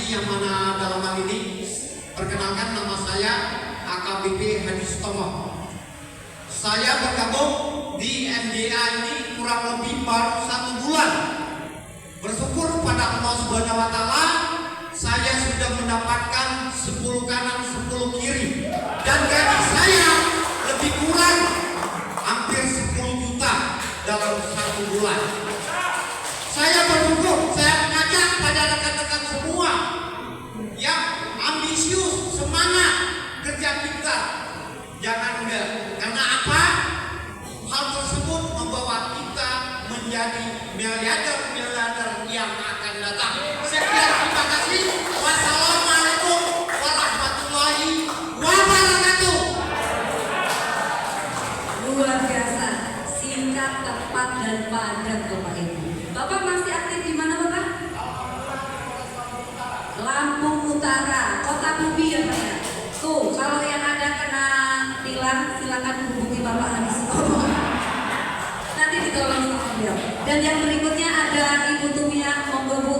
yang mana dalam hal ini perkenalkan nama saya AKBP Hadi Sutomo. Saya bergabung di MJA ini kurang lebih baru 1 bulan. Bersyukur pada Allah Subhanahu wa Ta'ala, saya sudah mendapatkan 10 kanan 10 kiri, dan gaji saya lebih kurang hampir 10 juta dalam 1 bulan. Saya bersyukur, saya mengajak pada rekan-rekan semua yang ambisius, semangat, kerja pintar, jangan enggak. Karena apa? Hal tersebut membawa kita menjadi miliarder yang akan datang. Sekian, terima kasih. Wassalamualaikum warahmatullahi wabarakatuh. Luar biasa, singkat, tepat, dan padat Bapak Ibu. Bapak masih aktif di mana Bapak? Lampung Utara, Kota Bubi ya Pak ya. Tuh, kalau yang ada kena tilang silakan hubungi Bapak Hadi Sutomo. Nanti ditolong sama beliau. Dan yang berikutnya ada Ibu Tumia, monggo Bu.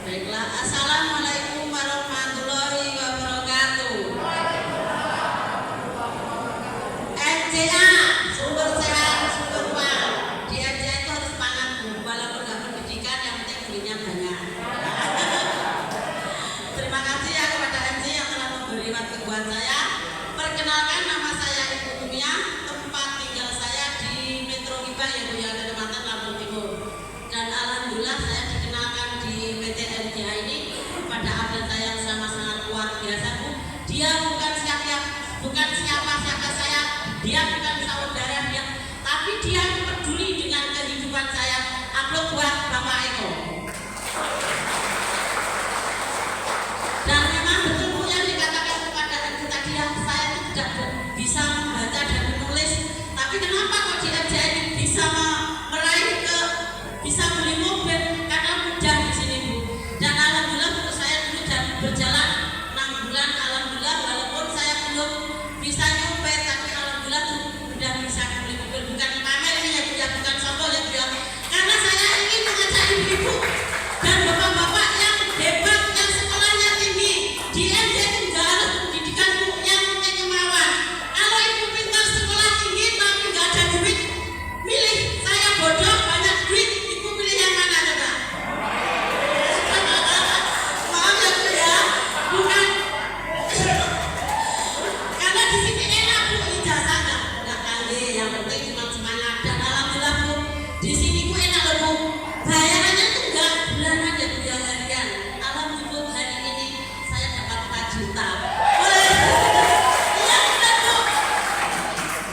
Baiklah, assalamualaikum warahmatullahi wabarakatuh. MJA, sumber sehat, sumber uang. Di MJA itu harus semangat Bu, walaupun nggak pendidikan, yang penting duitnya banyak. Terima kasih ya kepada MJA yang telah memberi waktu buat saya. Perkenalkan, nama saya Ibu Tumia, tempat tinggal saya di Metro Hibah ya Bu, yang ada di Kecamatan Lampung Timur. Dan alhamdulillah saya dikenalkan di PT MJA ini pada atlet saya yang sangat luar biasa Bu. Dia bukan siapa saya, dia bukan saudara dia, tapi dia peduli dengan kehidupan saya. Upload buat Bapak Eko. Dan memang betul Bu yang dikatakan kepada Eko tadi, yang saya itu tidak bisa membaca dan menulis, tapi kenapa kok di MJA ini bisa bisa beli mobil, karena mudah di sini Bu. Dan alhamdulillah untuk saya dulu berjalan 6 bulan, alhamdulillah walaupun saya belum bisa nyopet, tapi alhamdulillah tuh udah bisa beli mobil. Bukan pamer ini ya Bu, ya bukan sombong ya Bu ya. Karena saya ingin mengajak ibu-ibu dan bapak-bapak yang hebat, yang sekolahnya tinggi di MJA itu nggak harus pendidikan Bu, yang penting kemauan. Kalau ibu pintar sekolah tinggi tapi nggak ada duit, milih saya bodoh banyak duit, ibu pilih yang mana coba? Maaf ya Bu ya, bukan karena di sini enak Bu, ijazahnya nggak kali, yang penting cuma semangat. Dan alhamdulillah Bu, di sini Bu enak loh Bu, bayarannya tuh nggak bulanan ya Bu, ya harian. Alhamdulillah hari ini saya dapat 4 juta. Iya benar Bu.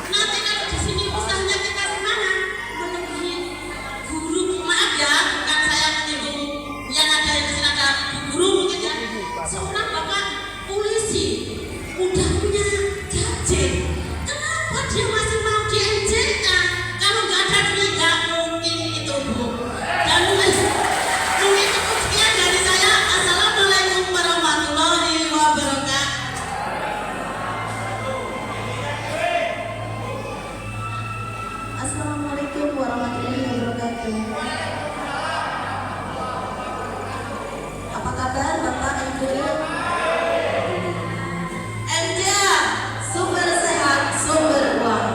Nanti kalau di sini usahanya kita semangat melebihi guru, maaf ya, bukan saya menyinggung yang ada di sini ada guru mungkin ya. Seorang bapak polisi udah punya gaji, kenapa dia masih mau di MJA? Kalau nggak ada duit nggak mungkin itu Bu. Dan mungkin cukup sekian dari saya. Assalamualaikum warahmatullahi wabarakatuh. Assalamualaikum warahmatullahi wabarakatuh. Apa kabar Bapak Ibu? MJA, sumber sehat, sumber uang.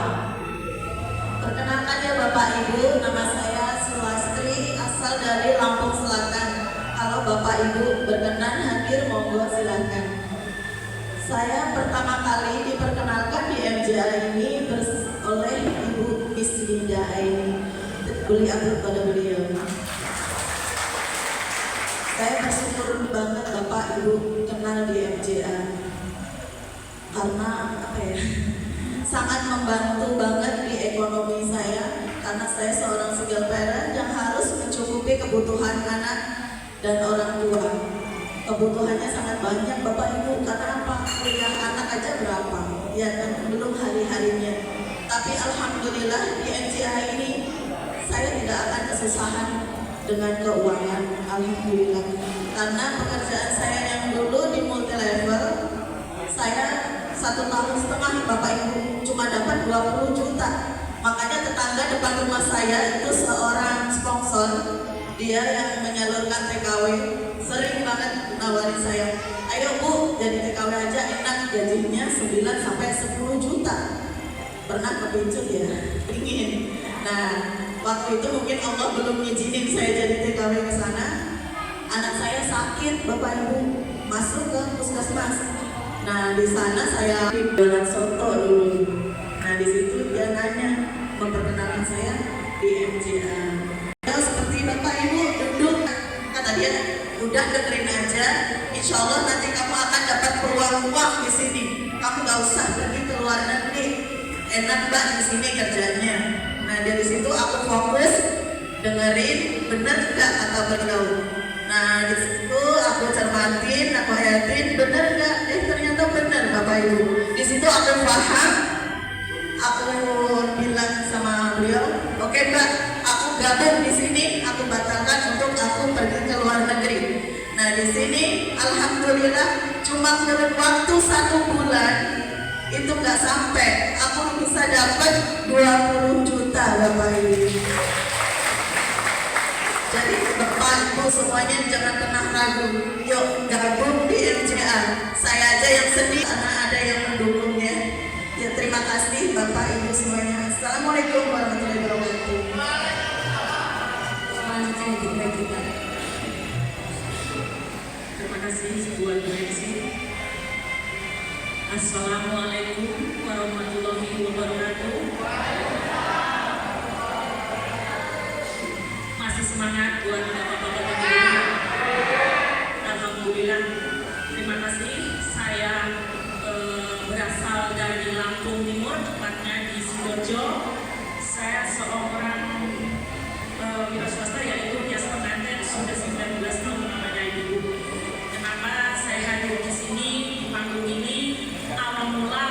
Perkenalkan ya Bapak Ibu, nama saya Sulastri, asal dari Lampung Selatan. Kalau Bapak Ibu berkenan hadir, monggo silakan. Saya pertama kali diperkenalkan di MJA ini oleh Ibu Miss Linda Aini. Beli upload pada beliau. Saya bersyukur banget Bapak Ibu kenal di MJA, karena apa ya, sangat membantu banget di ekonomi saya, karena saya seorang single parent yang harus mencukupi kebutuhan anak dan orang tua. Kebutuhannya sangat banyak Bapak Ibu, karena apa? Kuliah anak aja berapa? Ya kan, belum hari-harinya. Tapi alhamdulillah di MJA ini saya tidak akan kesusahan dengan keuangan, alhamdulillah. Karena pekerjaan saya yang dulu di multi level, saya 1,5 tahun Bapak Ibu cuma dapat 20 juta. Makanya tetangga depan rumah saya itu seorang sponsor, dia yang menyalurkan TKW sering banget nawarin saya, ayo Bu jadi TKW aja enak, gajinya 9 sampai 10 juta. Pernah kepincut ya? Ingin. Nah, waktu itu mungkin Allah belum ngizinin saya jadi TKW ke sana. Anak saya sakit, Bapak Ibu, masuk ke puskesmas. Nah, di sana saya jualan soto dulu. Nah, di situ dia nanya, memperkenalkan saya di MJA. Ya, seperti Bapak Ibu duduk, kata dia, udah dengerin aja. Insya Allah nanti kamu akan dapat peluang di sini. Kamu gak usah pergi ke luar negeri. Enak Mbak di sini kerjanya. Nah, dari situ aku fokus dengerin bener nggak kata beliau. Nah, di situ aku cermatin, aku hayatin, bener nggak? Ternyata bener Bapak Ibu. Di situ aku paham. Aku bilang sama beliau, oke Mbak, aku gabung di sini. Aku batalkan untuk aku pergi ke luar negeri. Nah, di sini alhamdulillah cuma kurun waktu 1 bulan itu nggak sampai aku bisa dapat 20 juta Bapak Ibu. Jadi Bapak Ibu semuanya jangan pernah ragu, yuk gabung di MJA. Saya aja yang sedih karena ada yang mendukung ya. Ya terima kasih Bapak Ibu semuanya. Assalamualaikum warahmatullahi wabarakatuh. Selanjutnya kita. Terima kasih buat direksi. Assalamualaikum warahmatullahi wabarakatuh. Masih semangat buat bapak-bapak ibu. Alhamdulillah. Terima kasih. Saya berasal dari Lampung Timur, tepatnya di Sidoarjo. Saya seorang wira swasta, yaitu Hias Pengantin, sudah 19 tahun namanya Ibu. Kenapa saya hadir di sini di panggung ini? Awal mula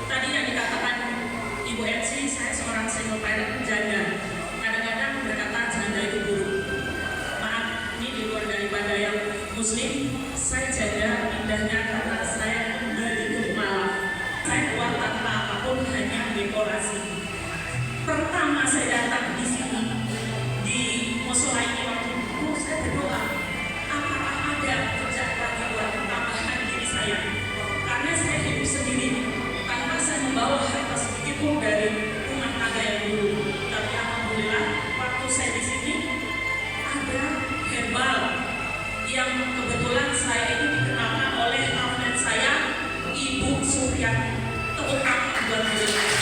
tadi yang dikatakan Ibu MC, saya seorang single parent janda. Kadang-kadang berkata janda itu buruk. Maaf, ini di luar daripada yang muslim. Saya janda indahnya karena saya dari malam. Saya keluar tanpa apapun, hanya dekorasi. Pertama saya datang di sini di musola ini, waktu itu saya berdoa, apakah ada kerjaan lagi buat tambahan diri saya? Karena saya hidup sendiri, tanpa saya membawa harta sedikit pun dari rumah tangga yang dulu. Tapi alhamdulillah, waktu saya di sini ada herbal yang kebetulan saya itu dikenalkan oleh teman saya, Ibu Suryani. Tepuk tangan buat beliau.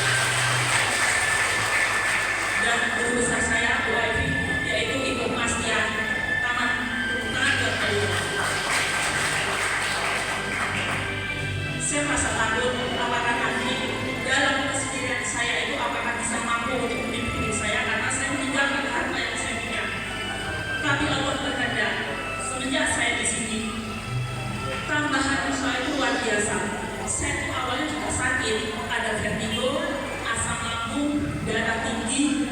Dan guru besar saya, Bu Evi, yaitu Ibu Mas Tian. Taman, tepuk tangan buat beliau. Saya merasa takut apakah nanti dalam kesendirian saya itu apakah bisa mampu untuk memimpin saya, karena saya meninggalkan harta yang saya punya. Tapi Allah berkehendak, semenjak saya di sini, tambahan usaha itu luar biasa. Saya itu awalnya juga sakit, ada vertigo, asam lambung, darah tinggi,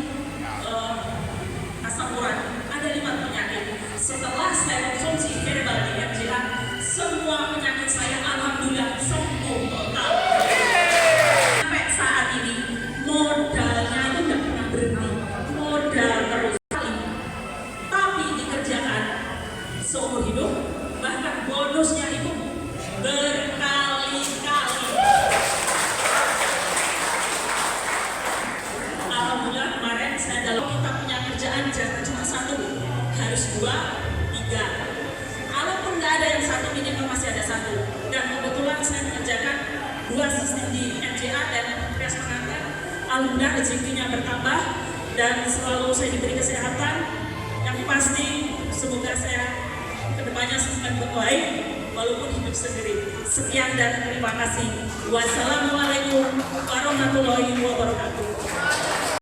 asam urat, ada 5 penyakit. Setelah saya konsumsi herbal di MJA, semua penyakit saya alhamdulillah sembuh total. Sampai saat ini modalnya itu tidak pernah berhenti, modal terus kali. Tapi dikerjakan seumur hidup, bahkan bonusnya itu berkali-kali. Alhamdulillah kemarin saya dalam kita punya kerjaan jangan cuma 1, harus 2, 3. Kalaupun nggak ada yang 1, minimal masih ada 1. Dan kebetulan saya mengerjakan 2 sistem di MJA dan Hias Pengantin. Alhamdulillah rezekinya bertambah dan selalu saya diberi kesehatan. Yang pasti semoga saya kedepannya semakin baik walaupun hidup sendiri. Sekian dan terima kasih. Wassalamualaikum warahmatullahi wabarakatuh.